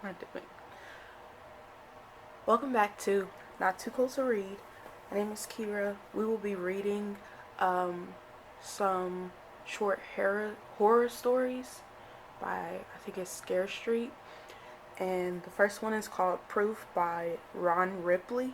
am I doing? Welcome back to Not Too Close to Read. My name is Kira. We will be reading some short horror stories by, I think it's Scare Street. And the first one is called Proof by Ron Ripley.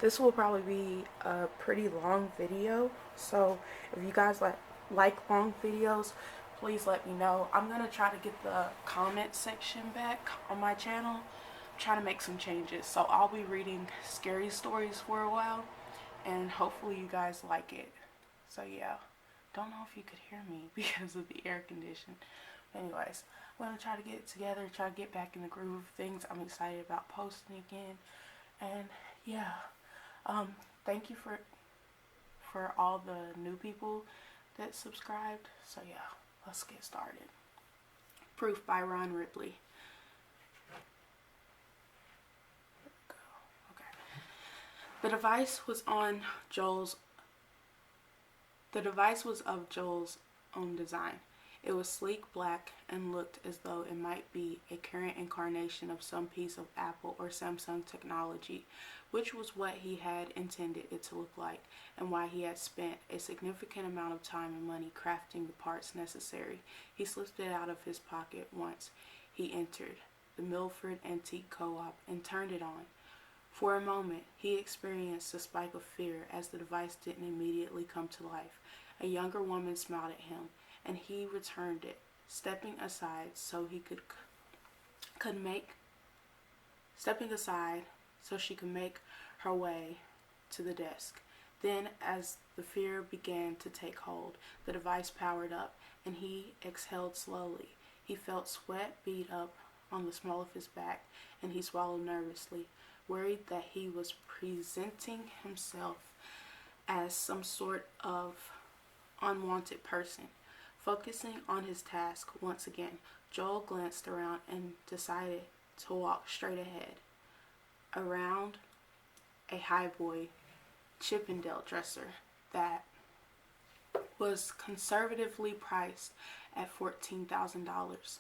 This will probably be a pretty long video, so if you guys like long videos, please let me know. I'm gonna try to get the comment section back on my channel. I'm trying to make some changes, so I'll be reading scary stories for a while, and hopefully you guys like it. So yeah, don't know if you could hear me because of the air condition. Anyways, I'm gonna try to get it together, try to get back in the groove of things. I'm excited about posting again, and yeah, thank you for all the new people that subscribed. So yeah, let's get started. Proof by Ron Ripley. Okay. The device was of Joel's own design. It was sleek black and looked as though it might be a current incarnation of some piece of Apple or Samsung technology, which was what he had intended it to look like, and why he had spent a significant amount of time and money crafting the parts necessary. He slipped it out of his pocket once he entered the Milford Antique Co-op and turned it on. For a moment, he experienced a spike of fear as the device didn't immediately come to life. A younger woman smiled at him, and he returned it, stepping aside so she could make her way to the desk. Then, as the fear began to take hold, the device powered up, and he exhaled slowly. He felt sweat bead up on the small of his back, and he swallowed nervously, worried that he was presenting himself as some sort of unwanted person. Focusing on his task once again, Joel glanced around and decided to walk straight ahead, around a highboy Chippendale dresser that was conservatively priced at $14,000.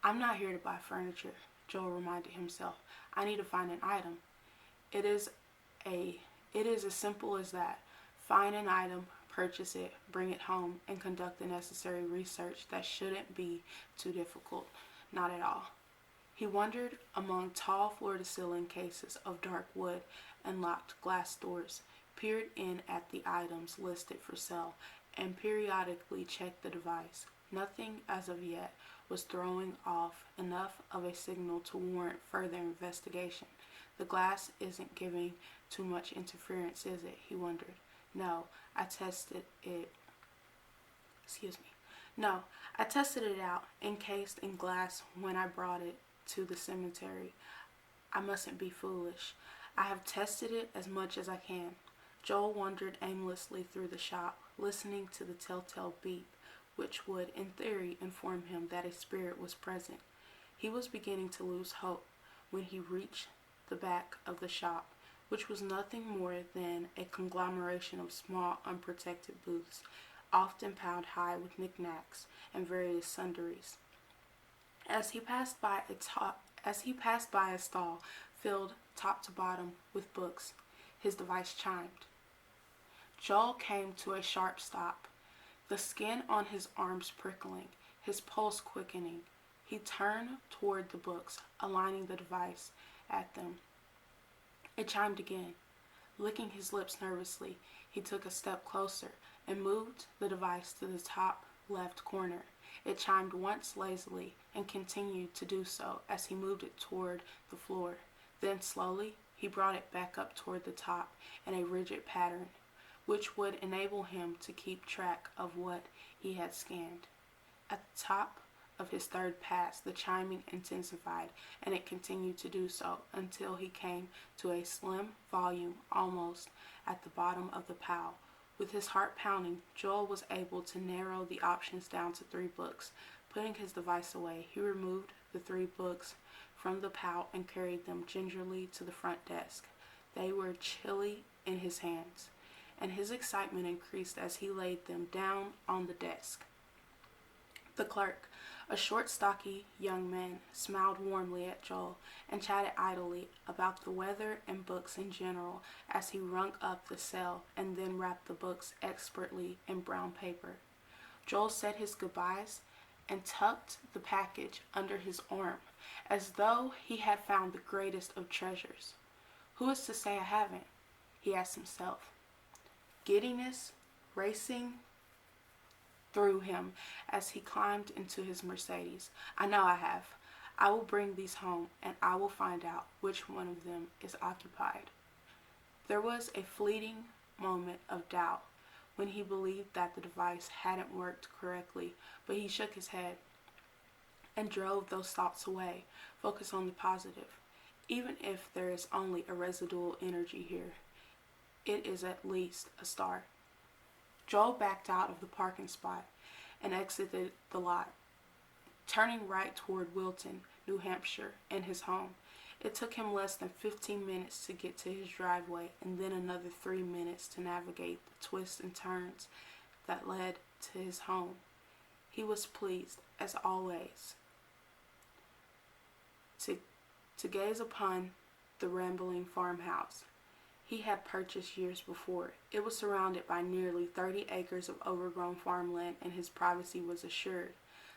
I'm not here to buy furniture, Joel reminded himself. I need to find an item. It is as simple as that. Find an item, purchase it, bring it home, and conduct the necessary research. That shouldn't be too difficult. Not at all. He wandered among tall floor-to-ceiling cases of dark wood and locked glass doors, peered in at the items listed for sale, and periodically checked the device. Nothing as of yet was throwing off enough of a signal to warrant further investigation. The glass isn't giving too much interference, is it? He wondered. No, I tested it out, encased in glass, when I brought it to the cemetery. I mustn't be foolish. I have tested it as much as I can. Joel wandered aimlessly through the shop, listening to the telltale beep, which would, in theory, inform him that a spirit was present. He was beginning to lose hope when he reached the back of the shop, which was nothing more than a conglomeration of small, unprotected booths, often piled high with knickknacks and various sundries. As he passed by a stall filled top to bottom with books, his device chimed. Joel came to a sharp stop, the skin on his arms prickling, his pulse quickening. He turned toward the books, aligning the device at them. It chimed again. Licking his lips nervously, he took a step closer and moved the device to the top left corner. It chimed once lazily and continued to do so as he moved it toward the floor. Then slowly, he brought it back up toward the top in a rigid pattern, which would enable him to keep track of what he had scanned. At the top of his third pass, the chiming intensified, and it continued to do so until he came to a slim volume almost at the bottom of the pile. With his heart pounding, Joel was able to narrow the options down to 3 books. Putting his device away, he removed the 3 books from the pile and carried them gingerly to the front desk. They were chilly in his hands, and his excitement increased as he laid them down on the desk. The clerk, a short, stocky young man, smiled warmly at Joel and chatted idly about the weather and books in general as he rung up the cell and then wrapped the books expertly in brown paper. Joel said his goodbyes and tucked the package under his arm as though he had found the greatest of treasures. Who is to say I haven't? He asked himself. Giddiness racing through him as he climbed into his Mercedes. I know I have. I will bring these home, and I will find out which one of them is occupied. There was a fleeting moment of doubt when he believed that the device hadn't worked correctly, but he shook his head and drove those thoughts away. Focus on the positive. Even if there is only a residual energy here, it is at least a start. Joel backed out of the parking spot and exited the lot, turning right toward Wilton, New Hampshire, and his home. It took him less than 15 minutes to get to his driveway and then another 3 minutes to navigate the twists and turns that led to his home. He was pleased, as always, to gaze upon the rambling farmhouse he had purchased years before. It was surrounded by nearly 30 acres of overgrown farmland, and his privacy was assured,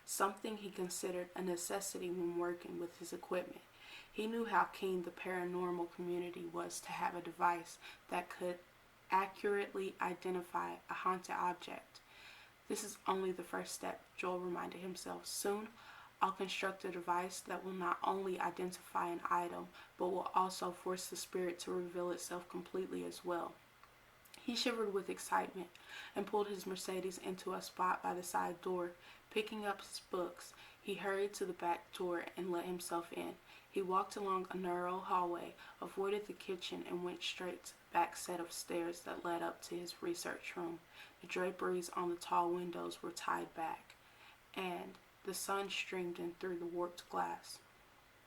something he considered a necessity when working with his equipment. He knew how keen the paranormal community was to have a device that could accurately identify a haunted object. This is only the first step, Joel reminded himself. Soon, I'll construct a device that will not only identify an item, but will also force the spirit to reveal itself completely as well. He shivered with excitement and pulled his Mercedes into a spot by the side door. Picking up his books, he hurried to the back door and let himself in. He walked along a narrow hallway, avoided the kitchen, and went straight to the back set of stairs that led up to his research room. The draperies on the tall windows were tied back, and the sun streamed in through the warped glass.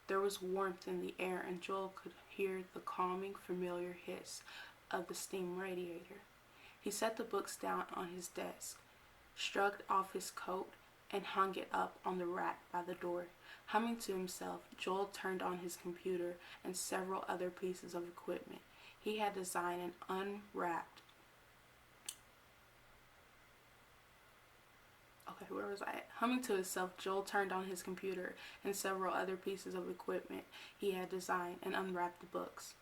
There was warmth in the air, and Joel could hear the calming, familiar hiss of the steam radiator. He set the books down on his desk, shrugged off his coat, and hung it up on the rack by the door. Humming to himself, Joel turned on his computer and several other pieces of equipment. He had designed and unwrapped where was I at? Humming to himself, Joel turned on his computer and several other pieces of equipment he had designed and unwrapped the books.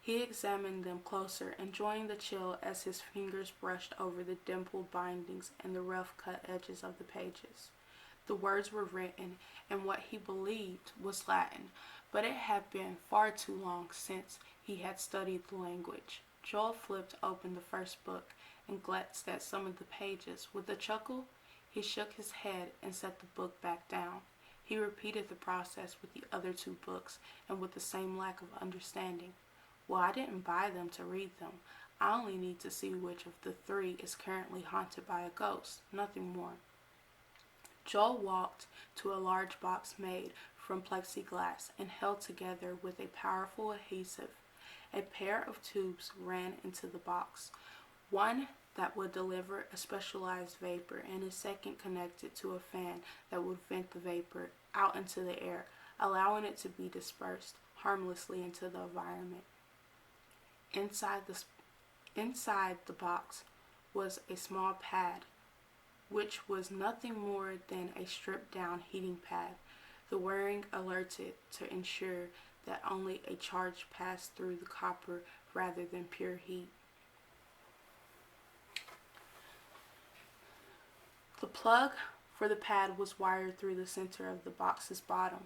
He examined them closer, enjoying the chill as his fingers brushed over the dimpled bindings and the rough-cut edges of the pages. The words were written in what he believed was Latin, but it had been far too long since he had studied the language. Joel flipped open the first book and glanced at some of the pages. With a chuckle, he shook his head and set the book back down. He repeated the process with the other two books, and with the same lack of understanding. Well, I didn't buy them to read them. I only need to see which of the three is currently haunted by a ghost, nothing more. Joel walked to a large box made from plexiglass and held together with a powerful adhesive. A pair of tubes ran into the box, one that would deliver a specialized vapor, and a second connected to a fan that would vent the vapor out into the air, allowing it to be dispersed harmlessly into the environment. Inside the box was a small pad, which was nothing more than a stripped-down heating pad. The wiring alerted to ensure that only a charge passed through the copper rather than pure heat. The plug for the pad was wired through the center of the box's bottom.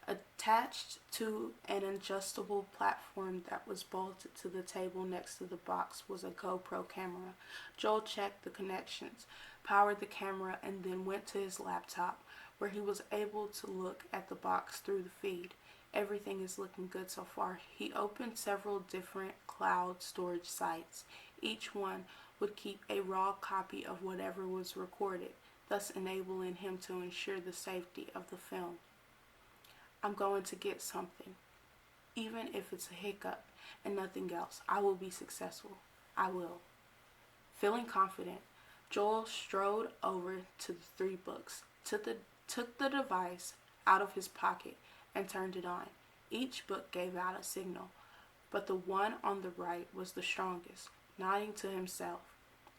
Attached to an adjustable platform that was bolted to the table next to the box was a GoPro camera. Joel checked the connections, powered the camera, and then went to his laptop, where he was able to look at the box through the feed. Everything is looking good so far. He opened several different cloud storage sites. Each one would keep a raw copy of whatever was recorded, thus enabling him to ensure the safety of the film. I'm going to get something. Even if it's a hiccup and nothing else, I will be successful. I will. Feeling confident, Joel strode over to the three books, took the device out of his pocket and turned it on. Each book gave out a signal, but the one on the right was the strongest. Nodding to himself,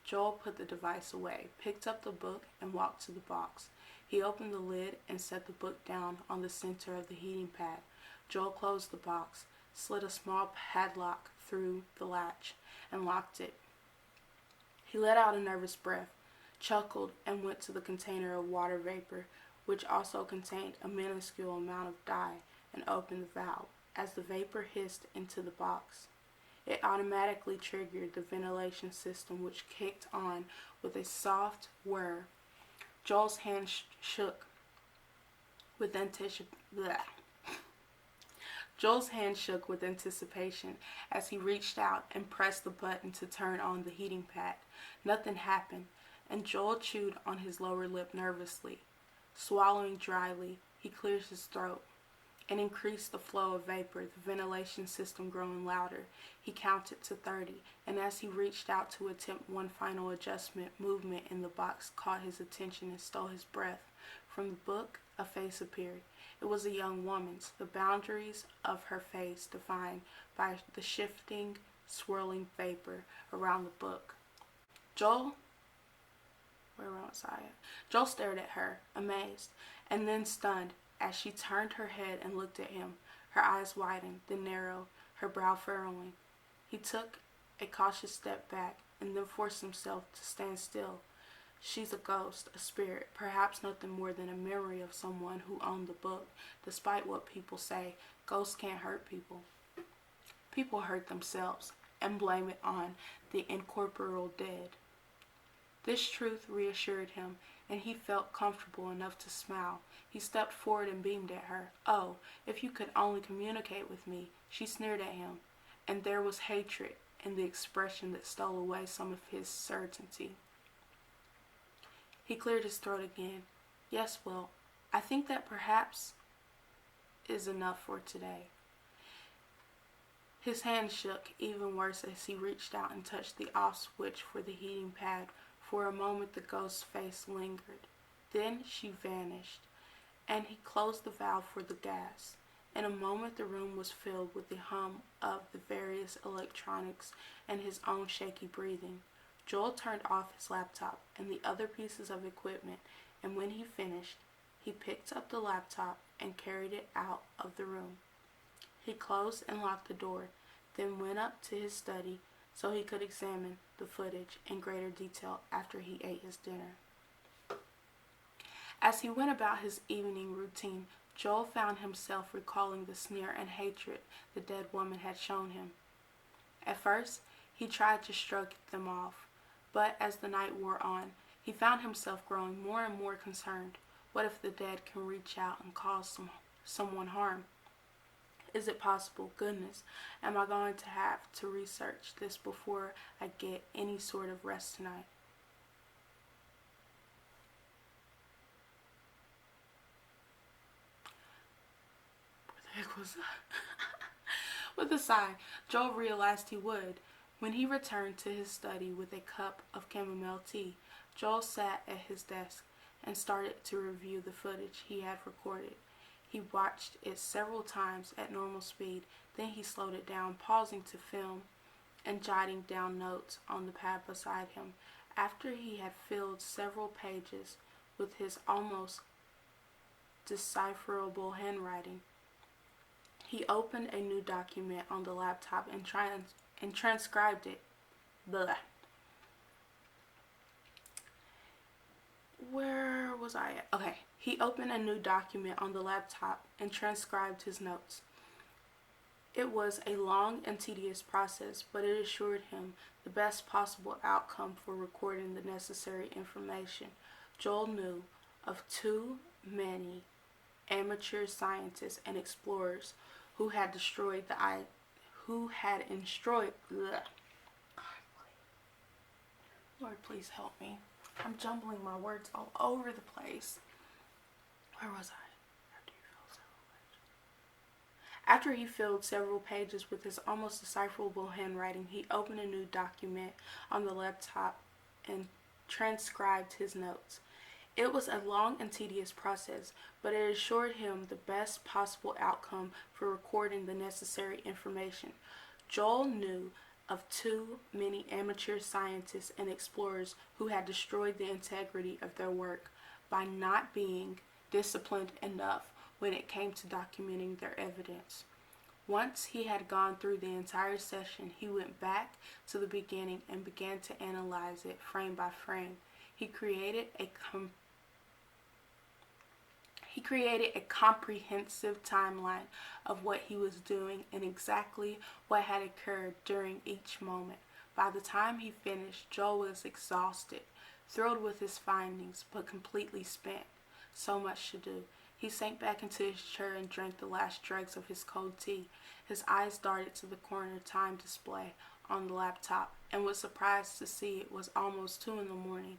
Joel put the device away, picked up the book, and walked to the box. He opened the lid and set the book down on the center of the heating pad. Joel closed the box, slid a small padlock through the latch, and locked it. He let out a nervous breath, chuckled, and went to the container of water vapor, which also contained a minuscule amount of dye, and opened the valve. As the vapor hissed into the box, it automatically triggered the ventilation system, which kicked on with a soft whir. Joel's hand shook with anticipation as he reached out and pressed the button to turn on the heating pad. Nothing happened, and Joel chewed on his lower lip nervously. Swallowing dryly, he cleared his throat and increased the flow of vapor, the ventilation system growing louder. He counted to 30, and as he reached out to attempt one final adjustment, movement in the box caught his attention and stole his breath. From the book, a face appeared. It was a young woman's, the boundaries of her face defined by the shifting, swirling vapor around the book. Joel stared at her, amazed, and then stunned, as she turned her head and looked at him. Her eyes widened, then narrowed, her brow furrowing. He took a cautious step back and then forced himself to stand still. She's a ghost, a spirit, perhaps nothing more than a memory of someone who owned the book. Despite what people say, ghosts can't hurt people. People hurt themselves and blame it on the incorporeal dead. This truth reassured him, and he felt comfortable enough to smile. He stepped forward and beamed at her. "Oh, if you could only communicate with me." She sneered at him, and there was hatred in the expression that stole away some of his certainty. He cleared his throat again. "Yes, well, I think that perhaps is enough for today." His hand shook even worse as he reached out and touched the off switch for the heating pad. For a moment the ghost's face lingered. Then she vanished, and he closed the valve for the gas. In a moment the room was filled with the hum of the various electronics and his own shaky breathing. Joel turned off his laptop and the other pieces of equipment, and when he finished, he picked up the laptop and carried it out of the room. He closed and locked the door, then went up to his study so he could examine the footage in greater detail after he ate his dinner. As he went about his evening routine, Joel found himself recalling the sneer and hatred the dead woman had shown him. At first, he tried to shrug them off, but as the night wore on, he found himself growing more and more concerned. What if the dead can reach out and cause someone harm? Is it possible? Goodness, am I going to have to research this before I get any sort of rest tonight? What the heck was that? With a sigh, Joel realized he would. When he returned to his study with a cup of chamomile tea, Joel sat at his desk and started to review the footage he had recorded. He watched it several times at normal speed, then he slowed it down, pausing to film and jotting down notes on the pad beside him. After he had filled several pages with his almost decipherable handwriting, he opened a new document on the laptop and transcribed it. Blah. Where was I at? Okay. He opened a new document on the laptop and transcribed his notes. It was a long and tedious process, but it assured him the best possible outcome for recording the necessary information. Joel knew of too many amateur scientists and explorers who had destroyed Lord, please help me. I'm jumbling my words all over the place. Where was I? After he filled several pages with his almost decipherable handwriting, he opened a new document on the laptop and transcribed his notes. It was a long and tedious process, but it assured him the best possible outcome for recording the necessary information. Joel knew of too many amateur scientists and explorers who had destroyed the integrity of their work by not being disciplined enough when it came to documenting their evidence. Once he had gone through the entire session, he went back to the beginning and began to analyze it frame by frame. He created a comprehensive timeline of what he was doing and exactly what had occurred during each moment. By the time he finished, Joel was exhausted, thrilled with his findings, but completely spent. So much to do. He sank back into his chair and drank the last dregs of his cold tea. His eyes darted to the corner time display on the laptop and was surprised to see it was almost 2 in the morning.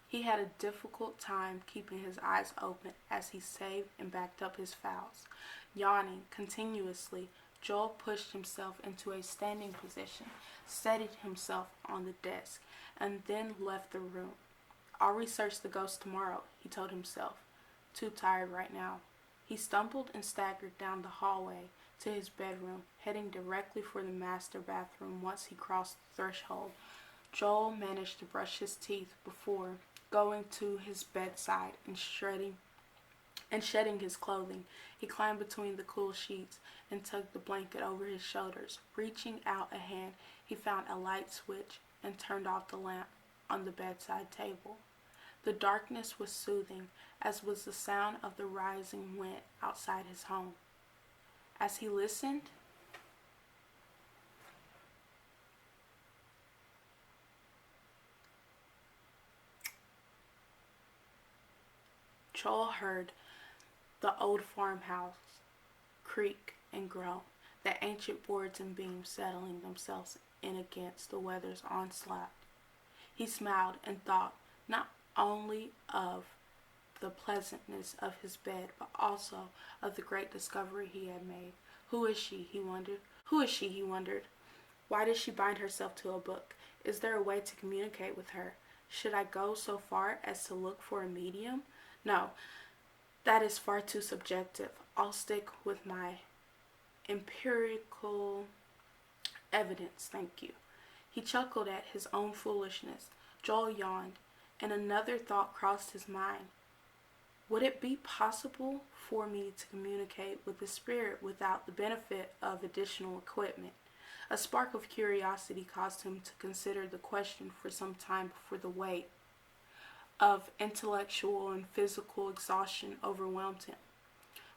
He had a difficult time keeping his eyes open as he saved and backed up his files. Yawning continuously, Joel pushed himself into a standing position, steadied himself on the desk, and then left the room. I'll research the ghost tomorrow, he told himself. Too tired right now. He stumbled and staggered down the hallway to his bedroom, heading directly for the master bathroom. Once he crossed the threshold, Joel managed to brush his teeth before going to his bedside and shedding his clothing. He climbed between the cool sheets and tucked the blanket over his shoulders. Reaching out a hand, he found a light switch and turned off the lamp on the bedside table. The darkness was soothing, as was the sound of the rising wind outside his home. As he listened, Joel heard the old farmhouse creak and groan, the ancient boards and beams settling themselves in against the weather's onslaught. He smiled and thought not only of the pleasantness of his bed, but also of the great discovery he had made. Who is she, he wondered. Who is she, he wondered. Why does she bind herself to a book? Is there a way to communicate with her? Should I go so far as to look for a medium? No, that is far too subjective. I'll stick with my empirical evidence, thank you. He chuckled at his own foolishness. Joel yawned, and another thought crossed his mind. Would it be possible for me to communicate with the spirit without the benefit of additional equipment? A spark of curiosity caused him to consider the question for some time before the weight of intellectual and physical exhaustion overwhelmed him.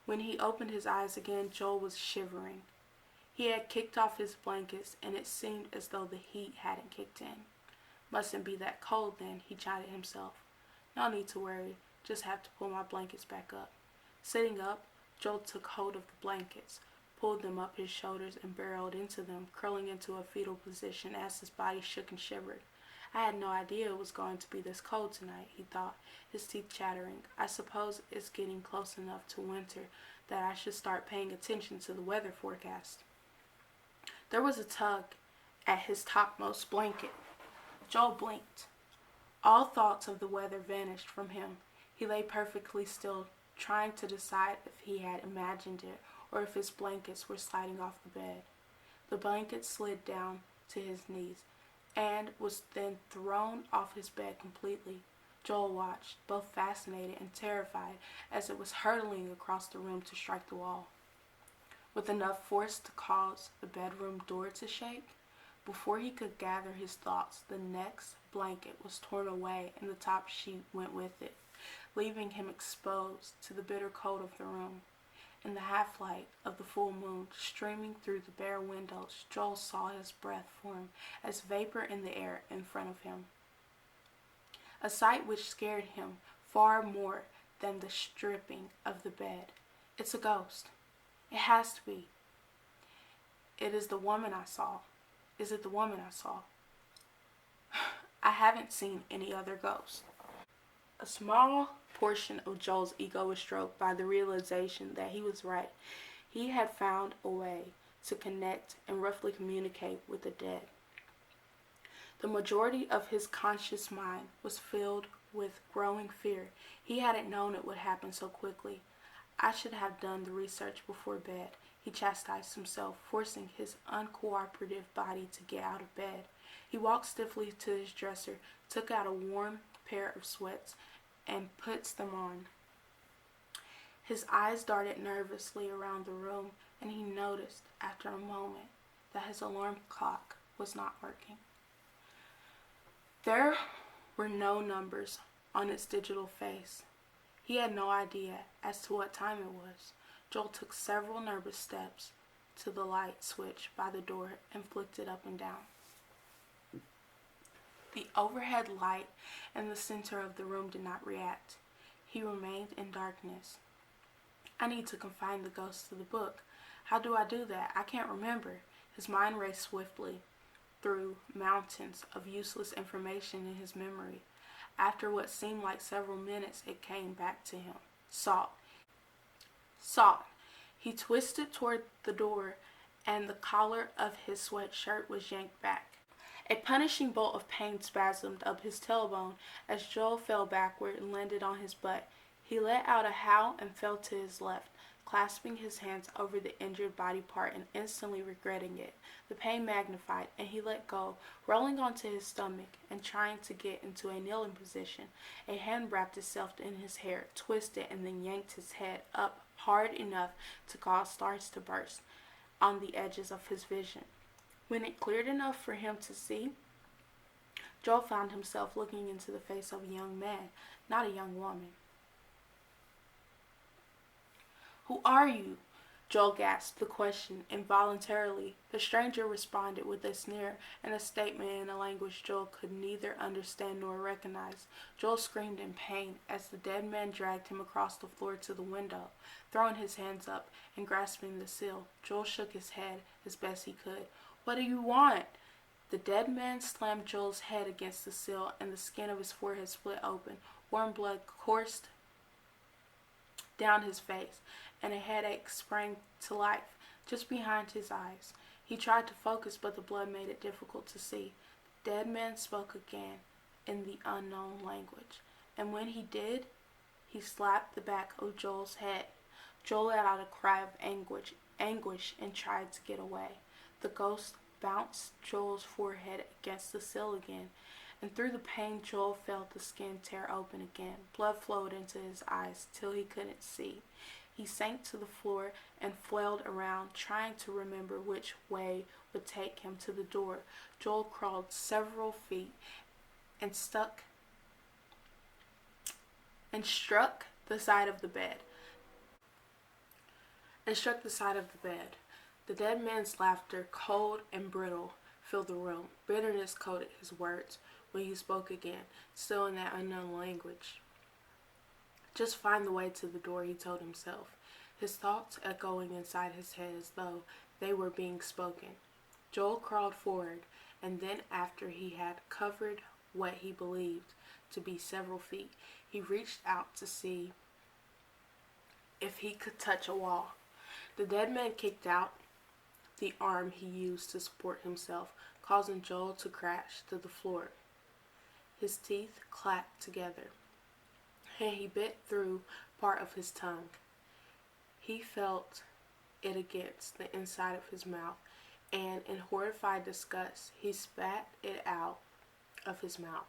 When he opened his eyes again, Joel was shivering. He had kicked off his blankets, and it seemed as though the heat hadn't kicked in. Mustn't be that cold then, he chided himself. No need to worry, just have to pull my blankets back up. Sitting up, Joel took hold of the blankets, pulled them up his shoulders, and burrowed into them, curling into a fetal position as his body shook and shivered. I had no idea it was going to be this cold tonight, he thought, his teeth chattering. I suppose it's getting close enough to winter that I should start paying attention to the weather forecast. There was a tug at his topmost blanket. Joel blinked. All thoughts of the weather vanished from him. He lay perfectly still, trying to decide if he had imagined it or if his blankets were sliding off the bed. The blanket slid down to his knees and was then thrown off his bed completely. Joel watched, both fascinated and terrified, as it was hurtling across the room to strike the wall. With enough force to cause the bedroom door to shake, before he could gather his thoughts, the next blanket was torn away and the top sheet went with it, leaving him exposed to the bitter cold of the room. In the half-light of the full moon streaming through the bare windows, Joel saw his breath form as vapor in the air in front of him, a sight which scared him far more than the stripping of the bed. It's a ghost. It has to be. It is the woman I saw. Is it the woman I saw? I haven't seen any other ghosts. A small portion of Joel's ego was stroked by the realization that he was right. He had found a way to connect and roughly communicate with the dead. The majority of his conscious mind was filled with growing fear. He hadn't known it would happen so quickly. I should have done the research before bed, he chastised himself, forcing his uncooperative body to get out of bed. He walked stiffly to his dresser, took out a warm pair of sweats, and puts them on. His eyes darted nervously around the room, and he noticed, after a moment, that his alarm clock was not working. There were no numbers on its digital face. He had no idea as to what time it was. Joel took several nervous steps to the light switch by the door and flicked it up and down. The overhead light in the center of the room did not react. He remained in darkness. I need to confine the ghost to the book. How do I do that? I can't remember. His mind raced swiftly through mountains of useless information in his memory. After what seemed like several minutes, it came back to him. Salt. Salt. He twisted toward the door, and the collar of his sweatshirt was yanked back. A punishing bolt of pain spasmed up his tailbone as Joel fell backward and landed on his butt. He let out a howl and fell to his left, clasping his hands over the injured body part and instantly regretting it. The pain magnified, and he let go, rolling onto his stomach and trying to get into a kneeling position. A hand wrapped itself in his hair, twisted, and then yanked his head up hard enough to cause stars to burst on the edges of his vision. When it cleared enough for him to see, Joel found himself looking into the face of a young man, not a young woman. "Who are you?" Joel gasped the question involuntarily. The stranger responded with a sneer and a statement in a language Joel could neither understand nor recognize. Joel screamed in pain as the dead man dragged him across the floor to the window. Throwing his hands up and grasping the sill, Joel shook his head as best he could. "What do you want?" The dead man slammed Joel's head against the sill, and the skin of his forehead split open. Warm blood coursed down his face, and a headache sprang to life just behind his eyes. He tried to focus, but the blood made it difficult to see. The dead man spoke again in the unknown language, and when he did, he slapped the back of Joel's head. Joel let out a cry of anguish and tried to get away. The ghost bounced Joel's forehead against the sill again, and through the pain Joel felt the skin tear open again. Blood flowed into his eyes till he couldn't see. He sank to the floor and flailed around, trying to remember which way would take him to the door. Joel crawled several feet and struck the side of the bed. The dead man's laughter, cold and brittle, filled the room. Bitterness coated his words when he spoke again, still in that unknown language. "Just find the way to the door," he told himself, his thoughts echoing inside his head as though they were being spoken. Joel crawled forward, and then after he had covered what he believed to be several feet, he reached out to see if he could touch a wall. The dead man kicked out the arm he used to support himself, causing Joel to crash to the floor. His teeth clacked together, and he bit through part of his tongue. He felt it against the inside of his mouth, and in horrified disgust, he spat it out of his mouth.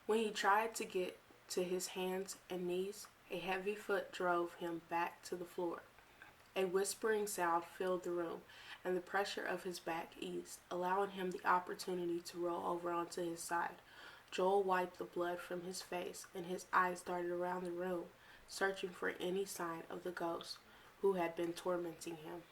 When he tried to get to his hands and knees, a heavy foot drove him back to the floor. A whispering sound filled the room, and the pressure of his back eased, allowing him the opportunity to roll over onto his side. Joel wiped the blood from his face, and his eyes darted around the room, searching for any sign of the ghost who had been tormenting him.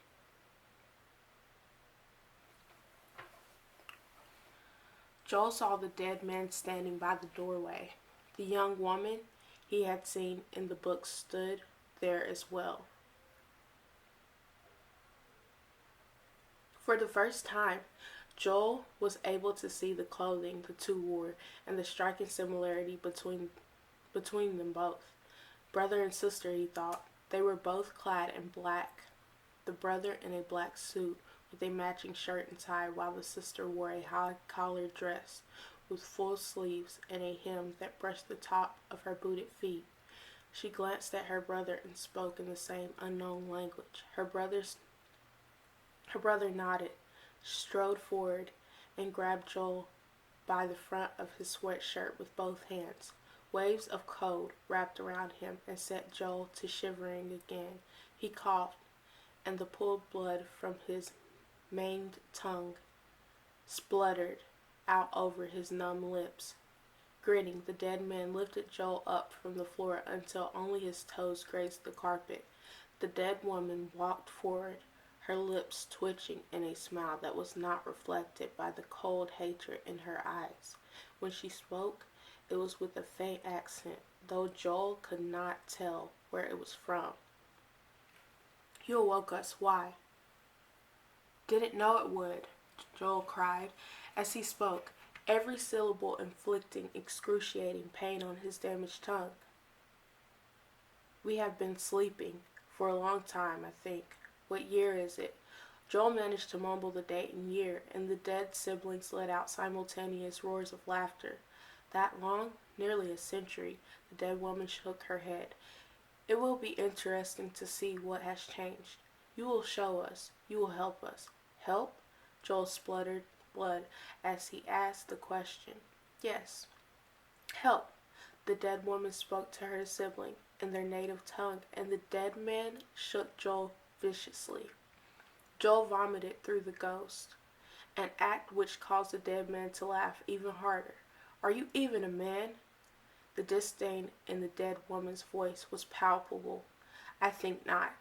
Joel saw the dead man standing by the doorway. The young woman he had seen in the book stood there as well. For the first time, Joel was able to see the clothing the two wore and the striking similarity between them both. Brother and sister, he thought. They were both clad in black, the brother in a black suit with a matching shirt and tie, while the sister wore a high-collared dress with full sleeves and a hem that brushed the top of her booted feet. She glanced at her brother and spoke in the same unknown language. Her brother nodded, strode forward, and grabbed Joel by the front of his sweatshirt with both hands. Waves of cold wrapped around him and set Joel to shivering again. He coughed, and the pooled blood from his maimed tongue spluttered out over his numb lips. Grinning, the dead man lifted Joel up from the floor until only his toes grazed the carpet. The dead woman walked forward, her lips twitching in a smile that was not reflected by the cold hatred in her eyes. When she spoke, it was with a faint accent, though Joel could not tell where it was from. "You awoke us. Why?" "Didn't know it would," Joel cried as he spoke, every syllable inflicting excruciating pain on his damaged tongue. "We have been sleeping for a long time, I think. What year is it?" Joel managed to mumble the date and year, and the dead siblings let out simultaneous roars of laughter. "That long? Nearly a century." The dead woman shook her head. "It will be interesting to see what has changed. You will show us. You will help us." "Help?" Joel spluttered blood as he asked the question. "Yes, help." The dead woman spoke to her sibling in their native tongue, and the dead man shook Joel viciously. Joel vomited through the ghost, an act which caused the dead man to laugh even harder. "Are you even a man?" The disdain in the dead woman's voice was palpable. "I think not."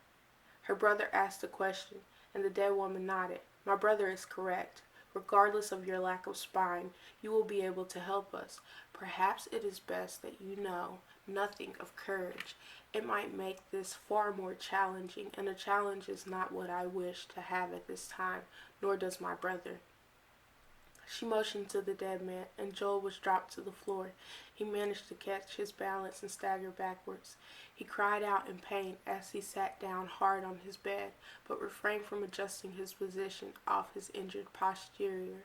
Her brother asked a question, and the dead woman nodded. "My brother is correct. Regardless of your lack of spine, you will be able to help us. Perhaps it is best that you know nothing of courage. It might make this far more challenging, and a challenge is not what I wish to have at this time, nor does my brother." She motioned to the dead man, and Joel was dropped to the floor. He managed to catch his balance and stagger backwards. He cried out in pain as he sat down hard on his bed, but refrained from adjusting his position off his injured posterior.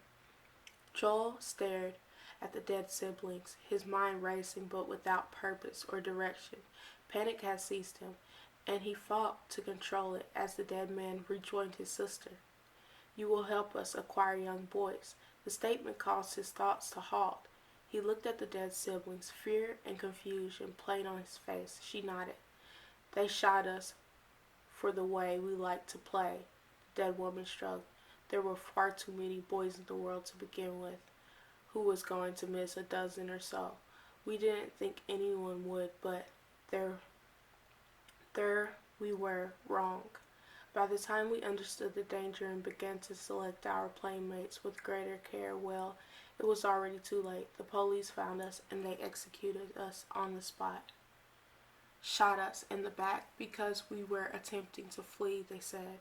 Joel stared at the dead siblings, his mind racing but without purpose or direction. Panic had seized him, and he fought to control it as the dead man rejoined his sister. "You will help us acquire young boys." The statement caused his thoughts to halt. He looked at the dead siblings, fear and confusion plain on his face. She nodded. "They shot us for the way we like to play." The dead woman shrugged. "There were far too many boys in the world to begin with. Who was going to miss a dozen or so? We didn't think anyone would, but there we were wrong. By the time we understood the danger and began to select our playmates with greater care, well, it was already too late. The police found us and they executed us on the spot." "Shot us in the back because we were attempting to flee," they said.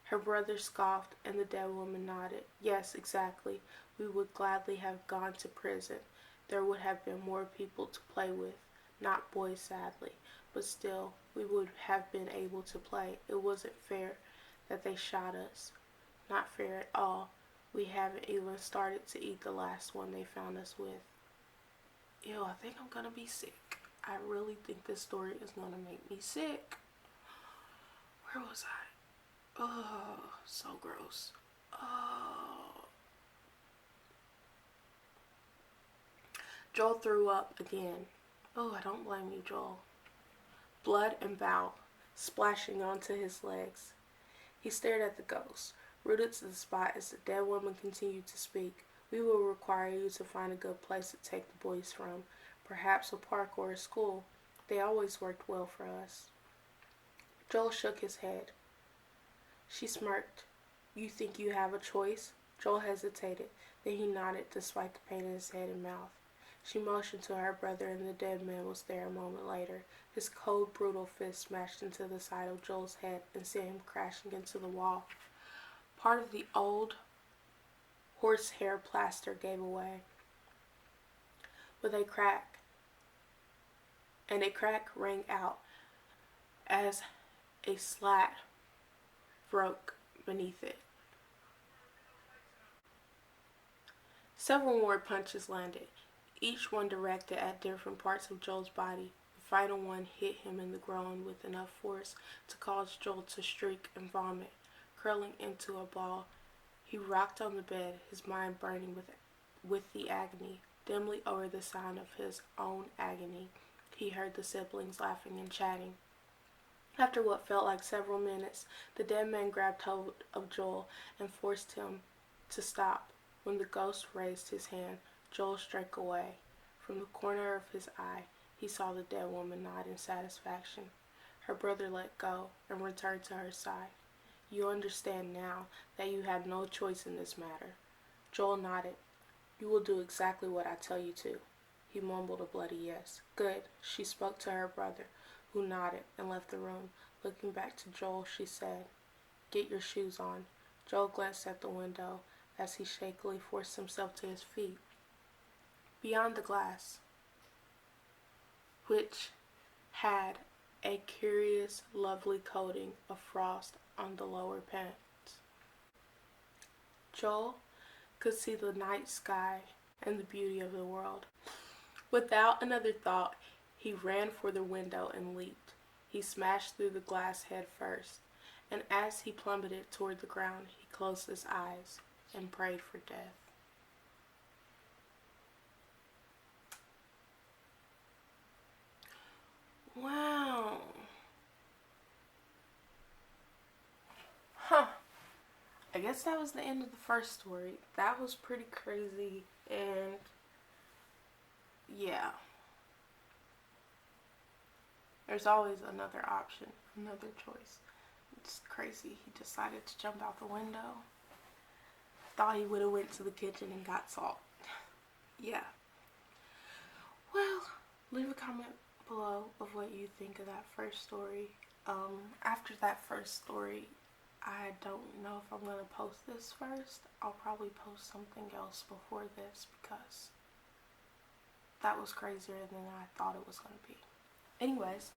Her brother scoffed, and the dead woman nodded. "Yes, exactly. We would gladly have gone to prison. There would have been more people to play with. Not boys, sadly. But still, we would have been able to play. It wasn't fair that they shot us. Not fair at all. We haven't even started to eat the last one they found us with." Ew, I think I'm gonna be sick. I really think this story is gonna make me sick. Where was I? Oh, so gross. Oh. Joel threw up again. Oh, I don't blame you, Joel. Blood and bowel splashing onto his legs. He stared at the ghost, rooted to the spot as the dead woman continued to speak. "We will require you to find a good place to take the boys from. Perhaps a park or a school. They always worked well for us." Joel shook his head. She smirked. "You think you have a choice?" Joel hesitated. Then he nodded despite the pain in his head and mouth. She motioned to her brother, and the dead man was there a moment later. His cold, brutal fist smashed into the side of Joel's head and sent him crashing into the wall. Part of the old horsehair plaster gave away with a crack, and a crack rang out as a slat broke beneath it. Several more punches landed, each one directed at different parts of Joel's body. The final one hit him in the groin with enough force to cause Joel to shriek and vomit, curling into a ball. He rocked on the bed, his mind burning with the agony. Dimly over the sound of his own agony, he heard the siblings laughing and chatting. After what felt like several minutes, the dead man grabbed hold of Joel and forced him to stop. When the ghost raised his hand, Joel shrank away. From the corner of his eye, he saw the dead woman nod in satisfaction. Her brother let go and returned to her side. You understand now that you had no choice in this matter. Joel nodded. You will do exactly what I tell you to. He mumbled a bloody yes. Good. She spoke to her brother, who nodded and left the room. Looking back to Joel, she said, Get your shoes on. Joel glanced at the window as he shakily forced himself to his feet. Beyond the glass, which had a curious, lovely coating of frost on the lower panes, Joel could see the night sky and the beauty of the world. Without another thought, he ran for the window and leaped. He smashed through the glass head first, and as he plummeted toward the ground, he closed his eyes and prayed for death. Wow. Huh. I guess that was the end of the first story. That was pretty crazy, and yeah. There's always another option, another choice. It's crazy. He decided to jump out the window. Thought he would have went to the kitchen and got salt. Yeah. Well, leave a comment below of what you think of that first story. After that first story, I don't know if I'm going to post this first. I'll probably post something else before this because that was crazier than I thought it was going to be. Anyways,